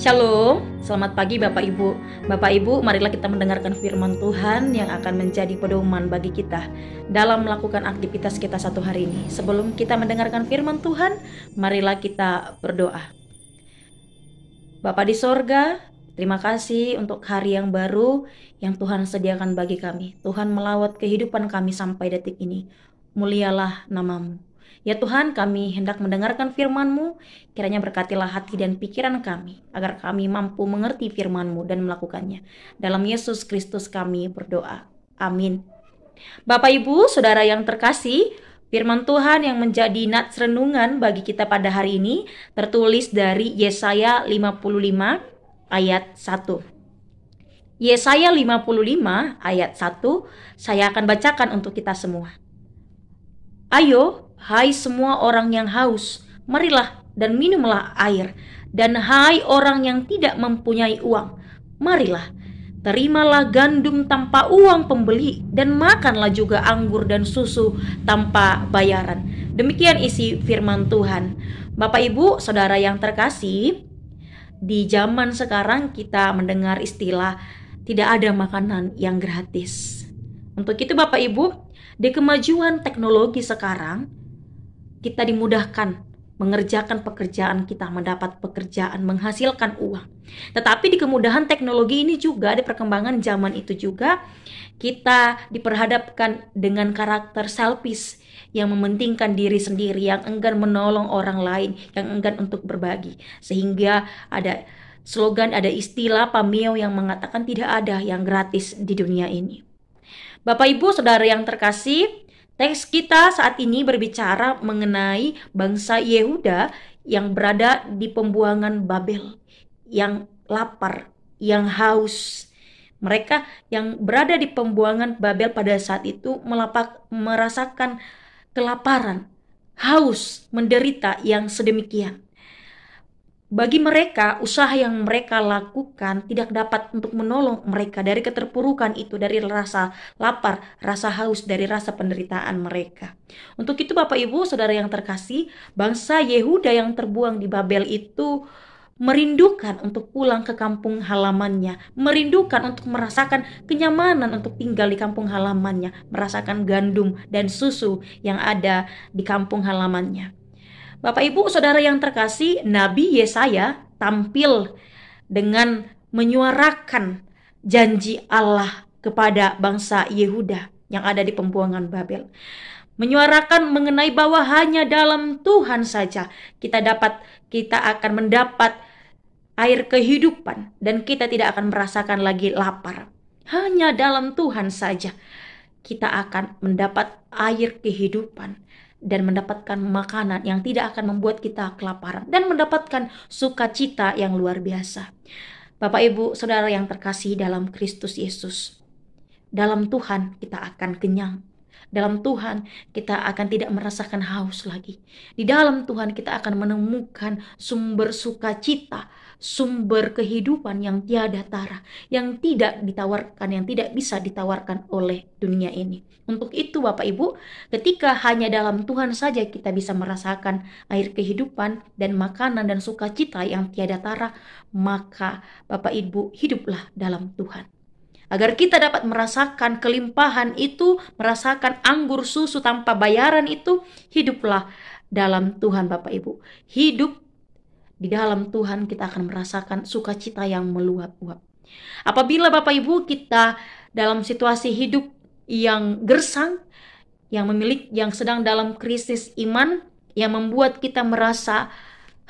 Shalom, selamat pagi Bapak Ibu. Bapak Ibu, marilah kita mendengarkan firman Tuhan yang akan menjadi pedoman bagi kita dalam melakukan aktivitas kita satu hari ini. Sebelum kita mendengarkan firman Tuhan, marilah kita berdoa. Bapa di sorga, terima kasih untuk hari yang baru yang Tuhan sediakan bagi kami. Tuhan melawat kehidupan kami sampai detik ini. Mulialah nama-Mu. Ya Tuhan, kami hendak mendengarkan firman-Mu, kiranya berkatilah hati dan pikiran kami, agar kami mampu mengerti firman-Mu dan melakukannya. Dalam Yesus Kristus kami berdoa. Amin. Bapak Ibu, Saudara yang terkasih, firman Tuhan yang menjadi nats renungan bagi kita pada hari ini tertulis dari Yesaya 55 ayat 1. Yesaya 55 ayat 1, saya akan bacakan untuk kita semua. Ayo, hai semua orang yang haus, marilah dan minumlah air. Dan hai orang yang tidak mempunyai uang, marilah, terimalah gandum tanpa uang pembeli, dan makanlah juga anggur dan susu tanpa bayaran. Demikian isi firman Tuhan. Bapak Ibu, Saudara yang terkasih, di zaman sekarang kita mendengar istilah tidak ada makanan yang gratis. Untuk itu Bapak Ibu, di kemajuan teknologi sekarang, kita dimudahkan mengerjakan pekerjaan kita, mendapat pekerjaan, menghasilkan uang. Tetapi di kemudahan teknologi ini juga, di perkembangan zaman itu juga, kita diperhadapkan dengan karakter selfish yang mementingkan diri sendiri, yang enggan menolong orang lain, yang enggan untuk berbagi. Sehingga ada slogan, ada istilah pameo yang mengatakan tidak ada yang gratis di dunia ini. Bapak Ibu Saudara yang terkasih, teks kita saat ini berbicara mengenai bangsa Yehuda yang berada di pembuangan Babel, yang lapar, yang haus. Mereka yang berada di pembuangan Babel pada saat itu merasakan kelaparan, haus, menderita yang sedemikian. Bagi mereka, usaha yang mereka lakukan tidak dapat untuk menolong mereka dari keterpurukan itu, dari rasa lapar, rasa haus, dari rasa penderitaan mereka. Untuk itu Bapak Ibu Saudara yang terkasih, bangsa Yehuda yang terbuang di Babel itu merindukan untuk pulang ke kampung halamannya, merindukan untuk merasakan kenyamanan untuk tinggal di kampung halamannya, merasakan gandum dan susu yang ada di kampung halamannya. Bapak Ibu Saudara yang terkasih, Nabi Yesaya tampil dengan menyuarakan janji Allah kepada bangsa Yehuda yang ada di pembuangan Babel. Menyuarakan mengenai bahwa hanya dalam Tuhan saja kita akan mendapat air kehidupan dan kita tidak akan merasakan lagi lapar. Hanya dalam Tuhan saja kita akan mendapat air kehidupan dan mendapatkan makanan yang tidak akan membuat kita kelaparan dan mendapatkan sukacita yang luar biasa. Bapak Ibu Saudara yang terkasih dalam Kristus Yesus, dalam Tuhan kita akan kenyang. Dalam Tuhan kita akan tidak merasakan haus lagi. Di dalam Tuhan kita akan menemukan sumber sukacita, sumber kehidupan yang tiada tara, yang tidak ditawarkan, yang tidak bisa ditawarkan oleh dunia ini. Untuk itu Bapak Ibu, ketika hanya dalam Tuhan saja kita bisa merasakan air kehidupan dan makanan dan sukacita yang tiada tara, maka Bapak Ibu hiduplah dalam Tuhan. Agar kita dapat merasakan kelimpahan itu, merasakan anggur susu tanpa bayaran itu, hiduplah dalam Tuhan Bapak Ibu. Hidup di dalam Tuhan kita akan merasakan sukacita yang meluap-luap. Apabila Bapak Ibu kita dalam situasi hidup yang gersang, yang sedang dalam krisis iman, yang membuat kita merasa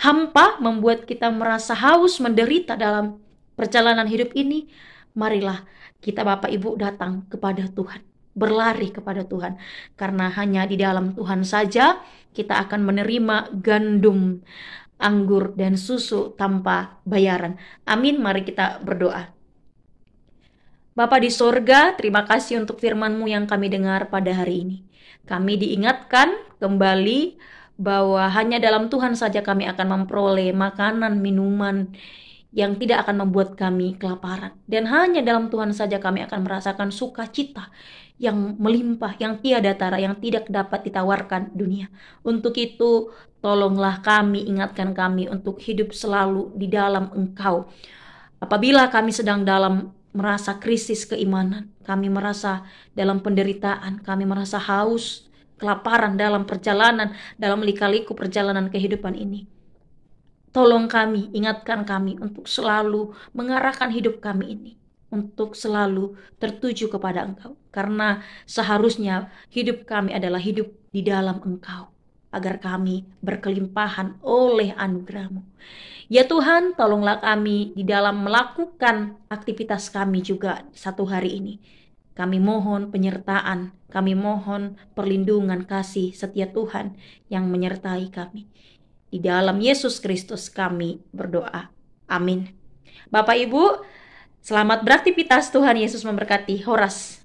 hampa, membuat kita merasa haus, menderita dalam perjalanan hidup ini, marilah kita Bapak Ibu datang kepada Tuhan, berlari kepada Tuhan, karena hanya di dalam Tuhan saja kita akan menerima gandum, anggur dan susu tanpa bayaran. Amin. Mari kita berdoa. Bapa di sorga, terima kasih untuk firman-Mu yang kami dengar pada hari ini. Kami diingatkan kembali bahwa hanya dalam Tuhan saja kami akan memperoleh makanan, minuman yang tidak akan membuat kami kelaparan. Dan hanya dalam Tuhan saja kami akan merasakan sukacita yang melimpah, yang tiada tara, yang tidak dapat ditawarkan dunia. Untuk itu, tolonglah kami, ingatkan kami untuk hidup selalu di dalam Engkau. Apabila kami sedang dalam merasa krisis keimanan, kami merasa dalam penderitaan, kami merasa haus, kelaparan dalam perjalanan, dalam lika-liku perjalanan kehidupan ini. Tolong kami, ingatkan kami untuk selalu mengarahkan hidup kami ini, untuk selalu tertuju kepada Engkau. Karena seharusnya hidup kami adalah hidup di dalam Engkau, agar kami berkelimpahan oleh anugerah-Mu. Ya Tuhan, tolonglah kami di dalam melakukan aktivitas kami juga satu hari ini. Kami mohon penyertaan, kami mohon perlindungan kasih setia Tuhan yang menyertai kami. Di dalam Yesus Kristus kami berdoa. Amin. Bapak Ibu, selamat beraktivitas. Tuhan Yesus memberkati. Horas.